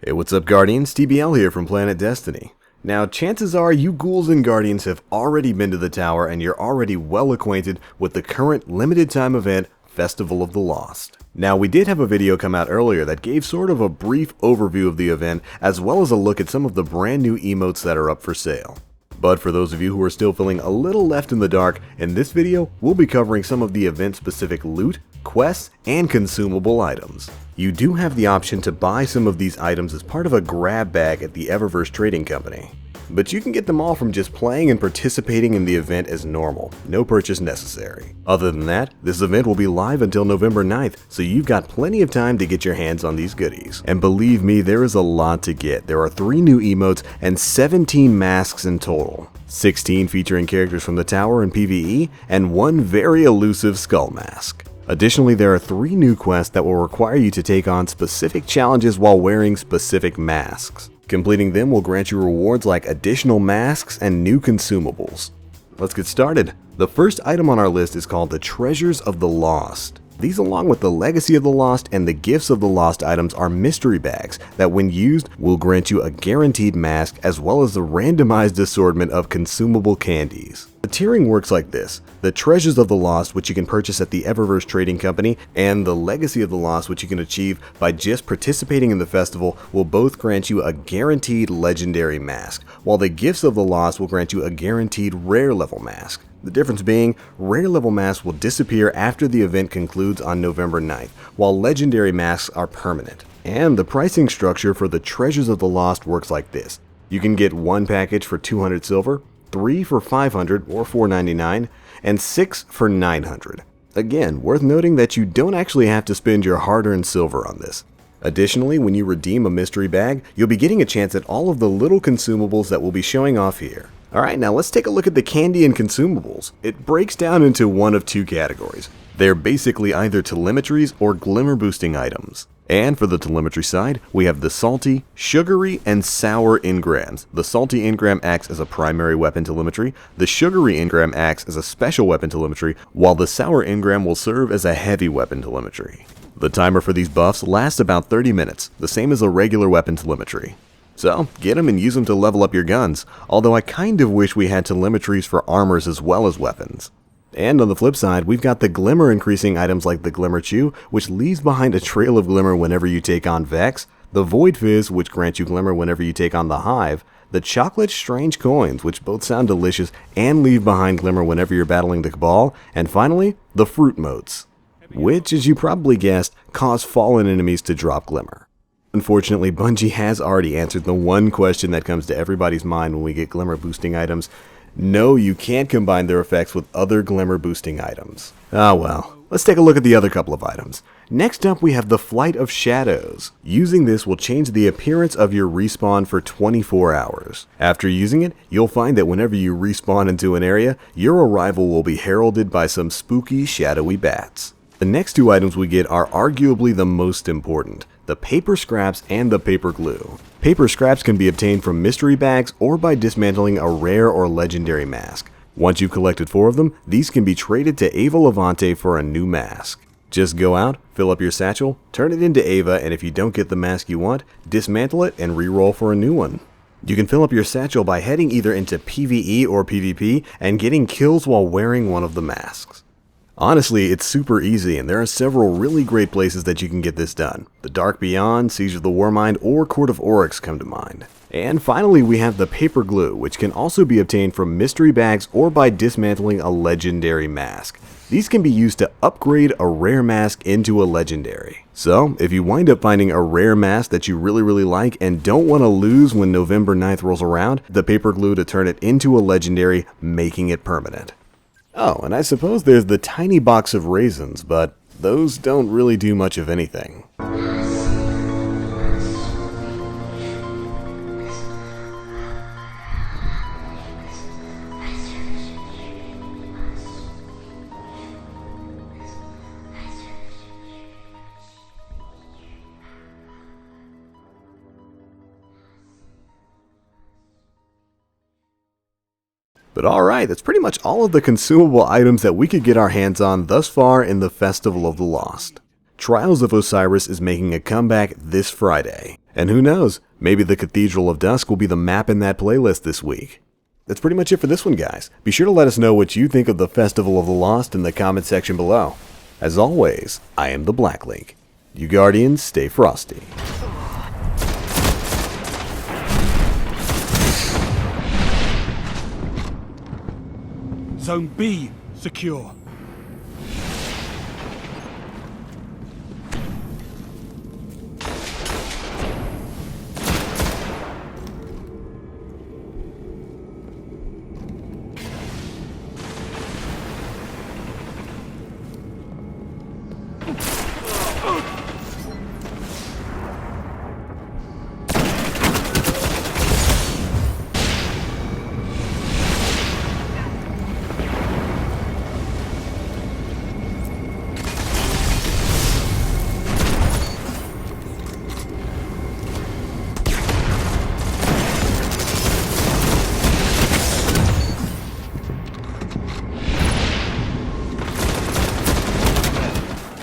Hey, what's up, Guardians? TBL here from PlanetDestiny. Now, chances are you ghouls and Guardians have already been to the tower and you're already well acquainted with the current limited time event, Festival of the Lost. Now, we did have a video come out earlier that gave sort of a brief overview of the event, as well as a look at some of the brand new emotes that are up for sale. But for those of you who are still feeling a little left in the dark, in this video, we'll be covering some of the event-specific loot, quests, and consumable items. You do have the option to buy some of these items as part of a grab bag at the Eververse Trading Company. But you can get them all from just playing and participating in the event as normal, no purchase necessary. Other than that, this event will be live until November 9th, so you've got plenty of time to get your hands on these goodies. And believe me, there is a lot to get. There are 3 new emotes and 17 masks in total. 16 featuring characters from the tower and PvE, and 1 very elusive skull mask. Additionally, there are 3 new quests that will require you to take on specific challenges while wearing specific masks. Completing them will grant you rewards like additional masks and new consumables. Let's get started. The first item on our list is called the Treasures of the Lost. These, along with the Legacy of the Lost and the Gifts of the Lost items, are mystery bags that, when used, will grant you a guaranteed mask as well as a randomized assortment of consumable candies. The tiering works like this: the Treasures of the Lost, which you can purchase at the Eververse Trading Company, and the Legacy of the Lost, which you can achieve by just participating in the festival, will both grant you a guaranteed legendary mask, while the Gifts of the Lost will grant you a guaranteed rare level mask. The difference being, rare level masks will disappear after the event concludes on November 9th, while legendary masks are permanent. And the pricing structure for the Treasures of the Lost works like this: you can get 1 package for 200 silver, 3 for 500 or 499, and 6 for 900. Again, worth noting that you don't actually have to spend your hard-earned silver on this. Additionally, when you redeem a mystery bag, you'll be getting a chance at all of the little consumables that we'll be showing off here. Alright, now let's take a look at the candy and consumables. It breaks down into one of 2 categories. They're basically either telemetries or glimmer boosting items. And for the telemetry side, we have the salty, sugary, and sour engrams. The salty engram acts as a primary weapon telemetry, the sugary engram acts as a special weapon telemetry, while the sour engram will serve as a heavy weapon telemetry. The timer for these buffs lasts about 30 minutes, the same as a regular weapon telemetry. So, get them and use them to level up your guns, although I kind of wish we had telemetries for armors as well as weapons. And on the flip side, we've got the glimmer increasing items like the Glimmer Chew, which leaves behind a trail of glimmer whenever you take on Vex, the Void Fizz, which grants you glimmer whenever you take on the Hive, the Chocolate Strange Coins, which both sound delicious and leave behind glimmer whenever you're battling the Cabal, and finally, the Fruit Motes, which, as you probably guessed, cause fallen enemies to drop glimmer. Unfortunately, Bungie has already answered the one question that comes to everybody's mind when we get glimmer boosting items. No, you can't combine their effects with other glimmer boosting items. Ah well, let's take a look at the other couple of items. Next up, we have the Flight of Shadows. Using this will change the appearance of your respawn for 24 hours. After using it, you'll find that whenever you respawn into an area, your arrival will be heralded by some spooky, shadowy bats. The next 2 items we get are arguably the most important: the paper scraps and the paper glue. Paper scraps can be obtained from mystery bags or by dismantling a rare or legendary mask. Once you've collected 4 of them, these can be traded to Ava Levante for a new mask. Just go out, fill up your satchel, turn it into Ava, and if you don't get the mask you want, dismantle it and re-roll for a new one. You can fill up your satchel by heading either into PvE or PvP and getting kills while wearing one of the masks. Honestly, it's super easy, and there are several really great places that you can get this done. The Dark Beyond, Siege of the Warmind, or Court of Oryx come to mind. And finally, we have the paper glue, which can also be obtained from mystery bags or by dismantling a legendary mask. These can be used to upgrade a rare mask into a legendary. So, if you wind up finding a rare mask that you really like and don't want to lose when November 9th rolls around, the paper glue to turn it into a legendary, making it permanent. Oh, and I suppose there's the tiny box of raisins, but those don't really do much of anything. But alright, that's pretty much all of the consumable items that we could get our hands on thus far in the Festival of the Lost. Trials of Osiris is making a comeback this Friday, And who knows, maybe the Cathedral of Dusk will be the map in that playlist this week. That's pretty much it for this one, guys. Be sure to let us know what you think of the Festival of the Lost in the comment section below. As always, I am the Black Link. You Guardians, stay frosty. Zone B secure.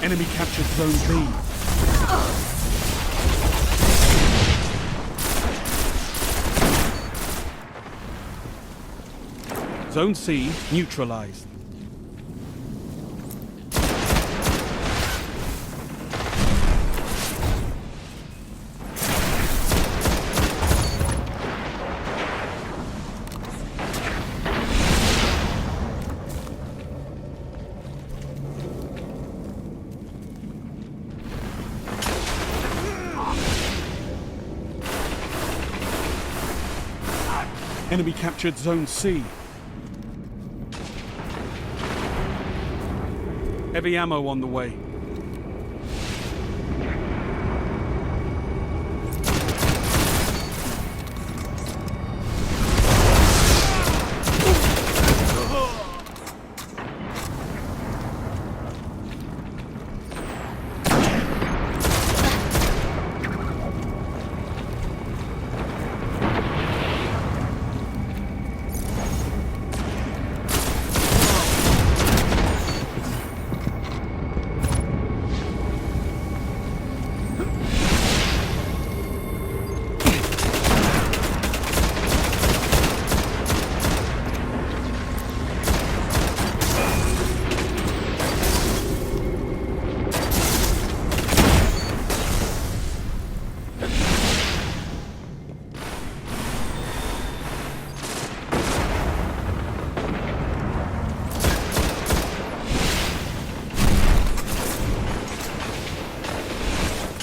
Enemy captured Zone B. Zone C neutralized. Enemy captured Zone C. Heavy ammo on the way.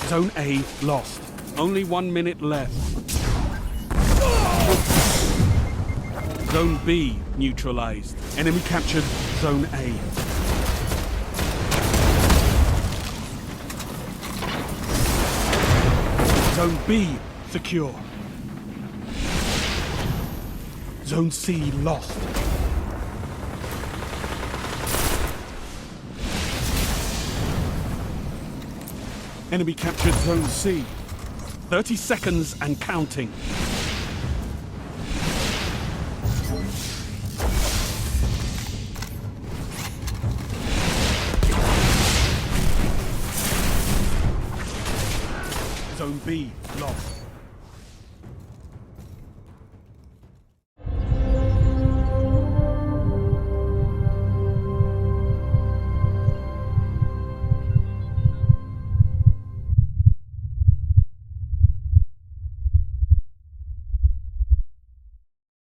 Zone A lost. Only 1 minute left. Zone B neutralized. Enemy captured Zone A. Zone B secure. Zone C lost. Enemy captured Zone C. 30 seconds and counting. Zone B lost.